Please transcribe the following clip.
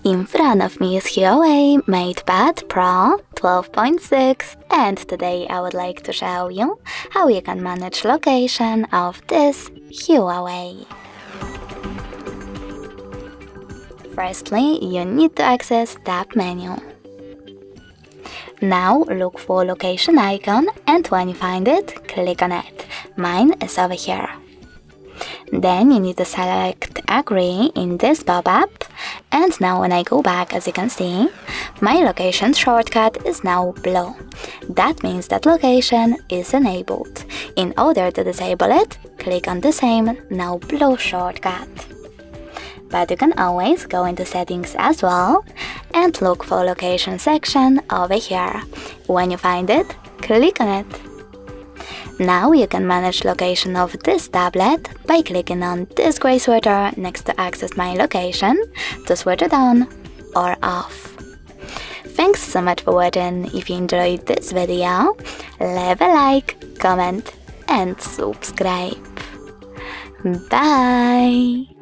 In front of me is HUAWEI MatePad Pro 12.6, and today I would like to show you how you can manage location of this HUAWEI. Firstly, you need to access Tab menu. Now look for location icon, and when you find it, click on it. Mine is over here. Then you need to select Agree in this pop-up, and now when I go back, as you can see, my location shortcut is now blue. That means that location is enabled. In order to disable it, click on the same now blue shortcut. But you can always go into settings as well and look for location section over here. When you find it, click on it. Now you can manage location of this tablet by clicking on this gray sweater next to access my location to switch it on or off. Thanks so much for watching. If you enjoyed this video, leave a like, comment and subscribe. Bye!